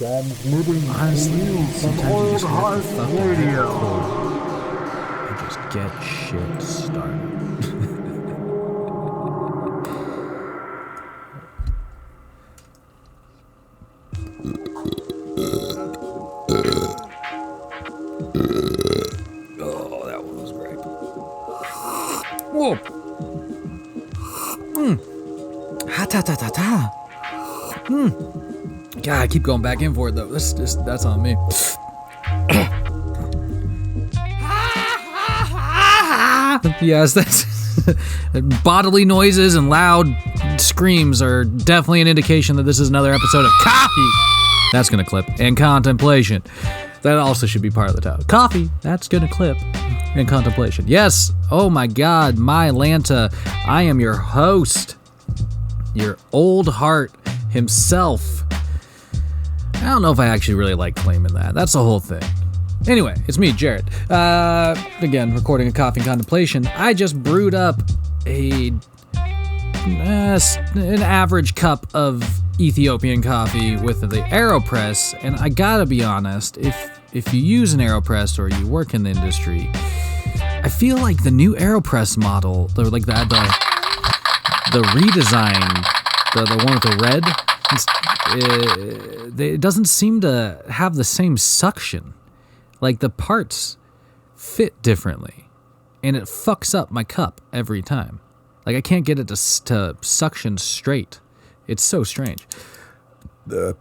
Honestly, sometimes you just have to fucking get cold and just get shit started. Oh, that one was great. Whoa. Ha ta ta ta ta. God, I keep going back in for it though. That's on me. Yes, that's bodily noises and loud screams are definitely an indication that this is another episode of Coffee. That's gonna clip. And Contemplation. That also should be part of the title. Coffee. That's gonna clip. And Contemplation. Yes. Oh my God, my Lanta. I am your host. Your old heart himself. I don't know if I actually really like claiming that. That's the whole thing. Anyway, it's me, Jared. Again, recording a Coffee and Contemplation. I just brewed up an average cup of Ethiopian coffee with the AeroPress, and I gotta be honest, if you use an AeroPress or you work in the industry, I feel like the new AeroPress model, the redesign, the one with the red, it doesn't seem to have the same suction. Like the parts fit differently, and it fucks up my cup every time. Like I can't get it to suction straight. It's so strange.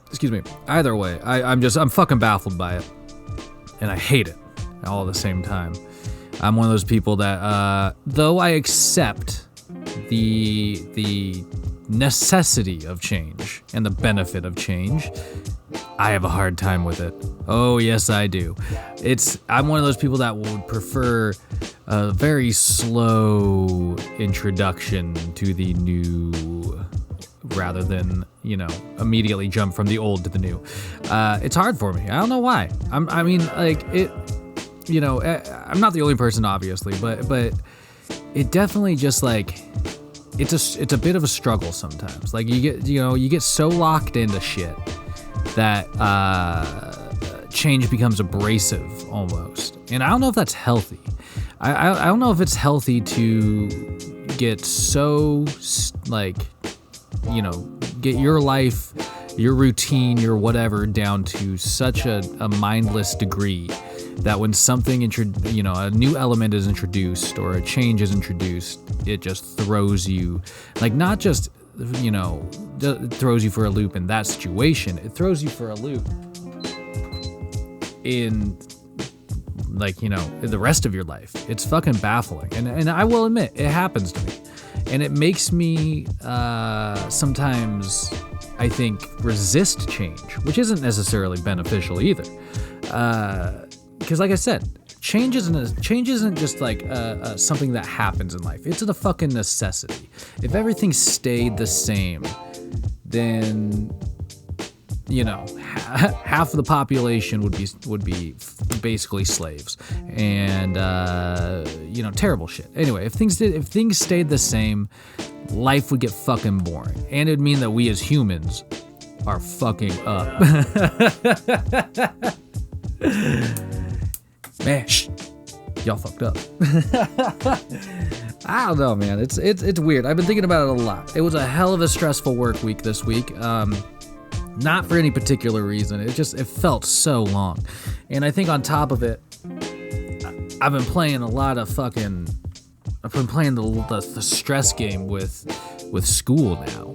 Excuse me. Either way, I'm fucking baffled by it, and I hate it all at the same time. I'm one of those people that, though I accept the necessity of change and the benefit of change, I have a hard time with it. Oh, yes, I do. I'm one of those people that would prefer a very slow introduction to the new rather than, immediately jump from the old to the new. It's hard for me. I don't know why. I'm not the only person, obviously, but it definitely just it's a bit of a struggle sometimes. Like you get so locked into shit that change becomes abrasive almost. And I don't know if that's healthy. I don't know if it's healthy to get so get your life, your routine, your whatever down to such a mindless degree that when something, a new element is introduced or a change is introduced, it just throws you, not just, throws you for a loop in that situation. It throws you for a loop in, the rest of your life. It's fucking baffling. And I will admit, it happens to me. And it makes me sometimes, I think, resist change, which isn't necessarily beneficial either. Because like I said, change isn't just something that happens in life. It's a fucking necessity. If everything stayed the same, then half of the population would be basically slaves, and terrible shit. Anyway, if things stayed the same, life would get fucking boring, and it'd mean that we as humans are fucking up. Man, y'all fucked up. I don't know, man. It's weird. I've been thinking about it a lot. It was a hell of a stressful work week this week. Not for any particular reason. It felt so long. And I think on top of it, I've been playing the stress game with school now.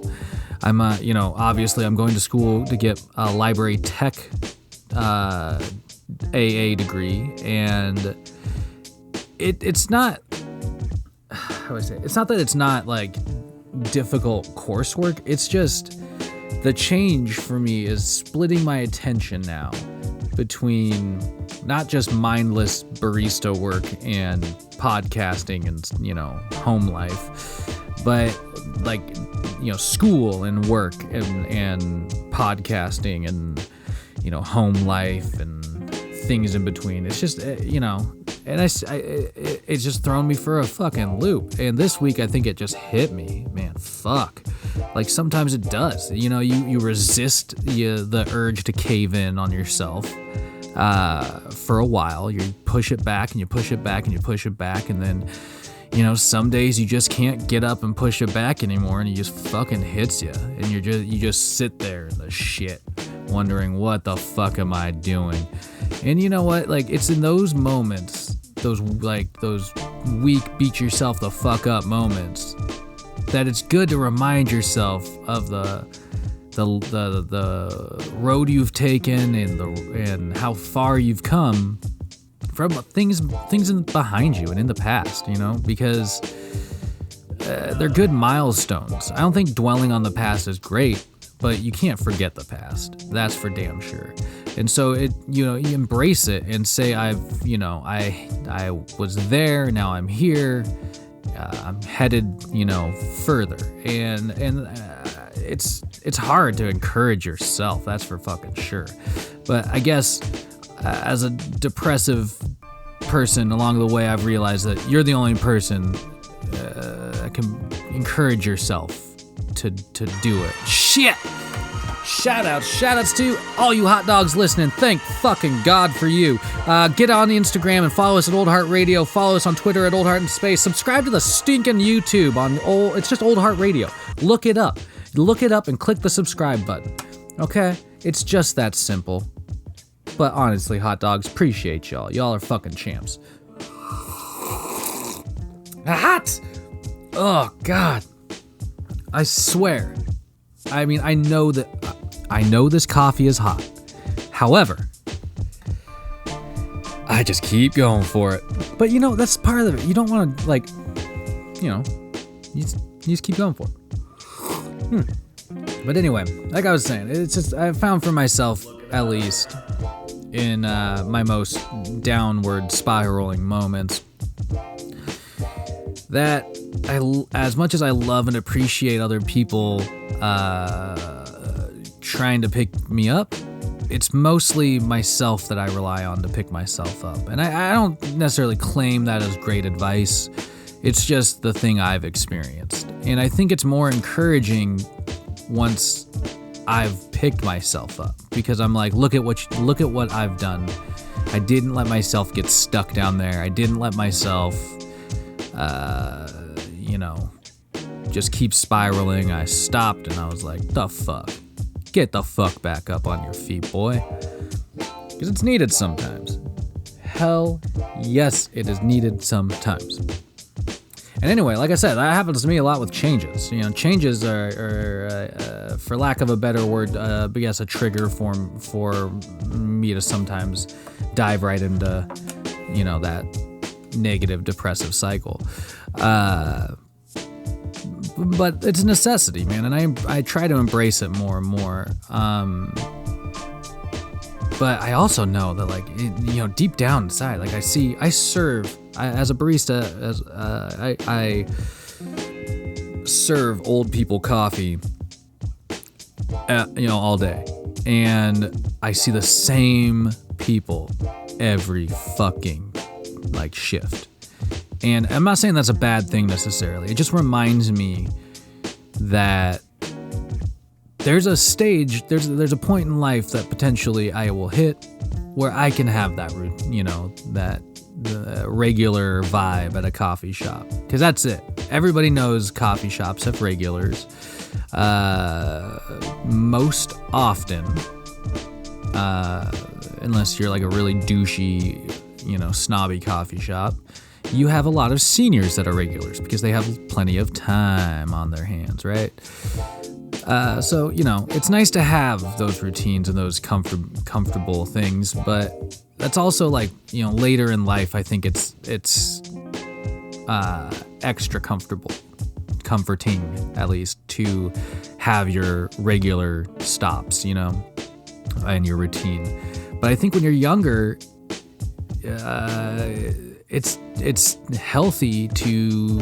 I'm obviously I'm going to school to get a library tech AA degree, and it's not, how do I say it? It's not that it's not difficult coursework. It's just the change for me is splitting my attention now between not just mindless barista work and podcasting and home life, but school and work and podcasting and home life and things in between. It's just and it's just thrown me for a fucking loop. And this week I think it just hit me, man. Fuck, Like sometimes it does. You resist the urge to cave in on yourself for a while. You push it back and you push it back and you push it back, and then some days you just can't get up and push it back anymore, and it just fucking hits you, and you just sit there in the shit, wondering what the fuck am I doing? And you know what? Like, it's in those moments, those weak beat yourself the fuck up moments, that it's good to remind yourself of the road you've taken and how far you've come from things behind you and in the past, because they're good milestones. I don't think dwelling on the past is great, but you can't forget the past. That's for damn sure. And so you embrace it and say, I was there, now I'm here. I'm headed, further, and it's hard to encourage yourself. That's for fucking sure. But I guess as a depressive person along the way, I've realized that you're the only person that can encourage yourself to do it. Shit. Shoutouts to all you hot dogs listening. Thank fucking God for you. Get on the Instagram and follow us at Old Heart Radio. Follow us on Twitter at Old Heart in Space. Subscribe to the stinking YouTube it's just Old Heart Radio. Look it up and click the subscribe button. Okay? It's just that simple. But honestly, hot dogs, appreciate y'all. Y'all are fucking champs. Hot! Oh, God. I swear. I mean, I know this coffee is hot. However, I just keep going for it. But that's part of it. You don't want to you just keep going for it. But anyway, like I was saying, it's just, I found for myself, at least, in my most downward spiraling moments, that as much as I love and appreciate other people trying to pick me up, it's mostly myself that I rely on to pick myself up. And I don't necessarily claim that as great advice. It's just the thing I've experienced. And I think it's more encouraging once I've picked myself up, because I'm like, look at what I've done. I didn't let myself get stuck down there. I didn't let myself just keep spiraling. I stopped and I was like, the fuck? Get the fuck back up on your feet, boy. Because it's needed sometimes. Hell yes, it is needed sometimes. And anyway, like I said, that happens to me a lot with changes. Changes are for lack of a better word, I guess a trigger for me to sometimes dive right into, that negative depressive cycle. But it's a necessity, man, and I try to embrace it more and more. But I also know that, deep down inside, I serve as a barista, I serve old people coffee, all day, and I see the same people every fucking shift. And I'm not saying that's a bad thing necessarily. It just reminds me that there's a stage, there's a point in life that potentially I will hit where I can have that, the regular vibe at a coffee shop. Because that's it. Everybody knows coffee shops have regulars. Most often, unless you're a really douchey, snobby coffee shop, you have a lot of seniors that are regulars because they have plenty of time on their hands, right? So, it's nice to have those routines and those comfortable things, but that's also later in life, I think it's extra comforting, at least, to have your regular stops, and your routine. But I think when you're younger, it's healthy to,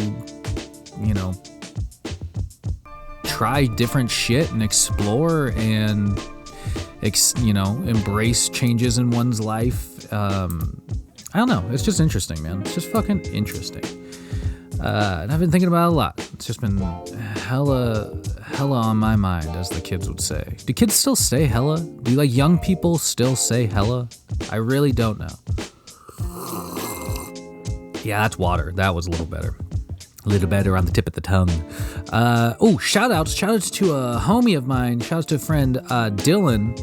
try different shit and explore and, embrace changes in one's life. I don't know. It's just interesting, man. It's just fucking interesting. And I've been thinking about it a lot. It's just been hella hella on my mind, as the kids would say. Do kids still say hella? Do young people still say hella? I really don't know. Yeah, that's water. That was a little better. A little better on the tip of the tongue. Shout-outs to a homie of mine. Shout-outs to a friend, Dylan,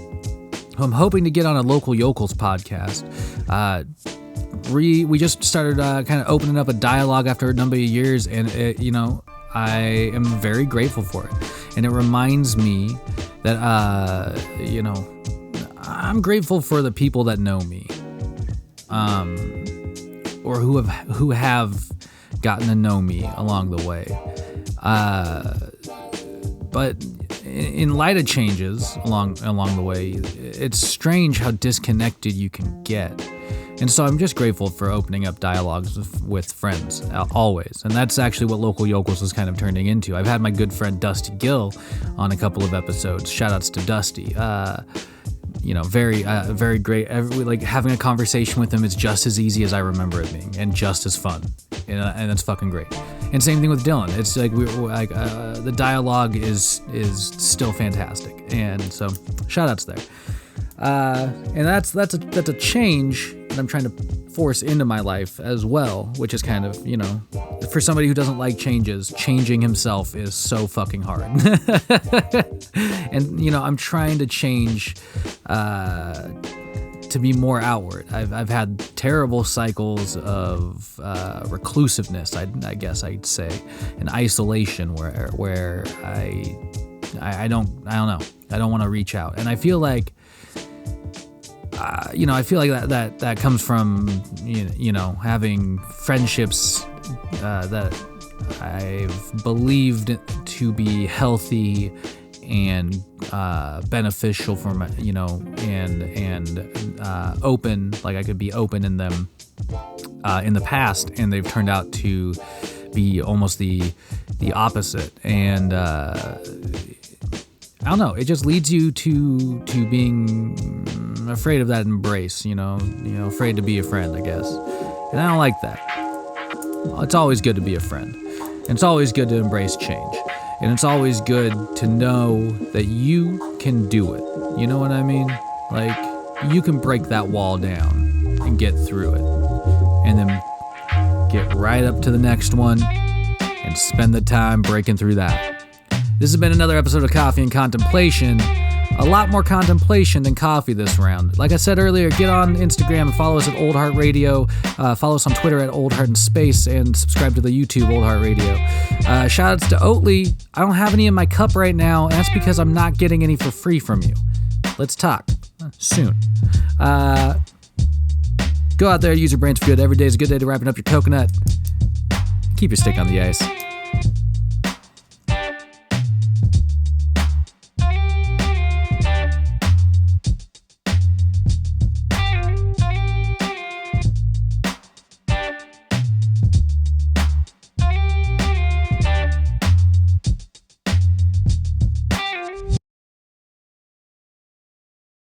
who I'm hoping to get on a Local Yokels podcast. We just started kind of opening up a dialogue after a number of years, and I am very grateful for it. And it reminds me that I'm grateful for the people that know me, or who have gotten to know me along the way. But in light of changes along the way, it's strange how disconnected you can get. And so I'm just grateful for opening up dialogues with friends, always. And that's actually what Local Yokels is kind of turning into. I've had my good friend Dusty Gill on a couple of episodes. Shout-outs to Dusty. Very great. Having a conversation with him is just as easy as I remember it being, and just as fun. And that's fucking great. And same thing with Dylan. It's like the dialogue is still fantastic. And so shout-outs there. And that's a change that I'm trying to force into my life as well, which is kind of, for somebody who doesn't like changes, changing himself is so fucking hard. And, I'm trying to change to be more outward. I've had terrible cycles of reclusiveness, I guess I'd say, and isolation where I don't know. I don't want to reach out. And I feel like that comes from, having friendships that I've believed to be healthy and beneficial for my, and open, like I could be open in them in the past, and they've turned out to be almost the opposite. And I don't know, it just leads you to being afraid of that embrace, afraid to be a friend, I guess. And I don't like that. It's always good to be a friend. And it's always good to embrace change. And it's always good to know that you can do it. You know what I mean? Like, you can break that wall down and get through it. And then get right up to the next one and spend the time breaking through that. This has been another episode of Coffee and Contemplation. A lot more contemplation than coffee this round. Like I said earlier, get on Instagram and follow us at Old Heart Radio. Follow us on Twitter at Old Heart in Space, and subscribe to the YouTube Old Heart Radio. Shoutouts to Oatly. I don't have any in my cup right now, and that's because I'm not getting any for free from you. Let's talk soon. Go out there, use your brains for good. Every day is a good day to ripen up your coconut. Keep your stick on the ice.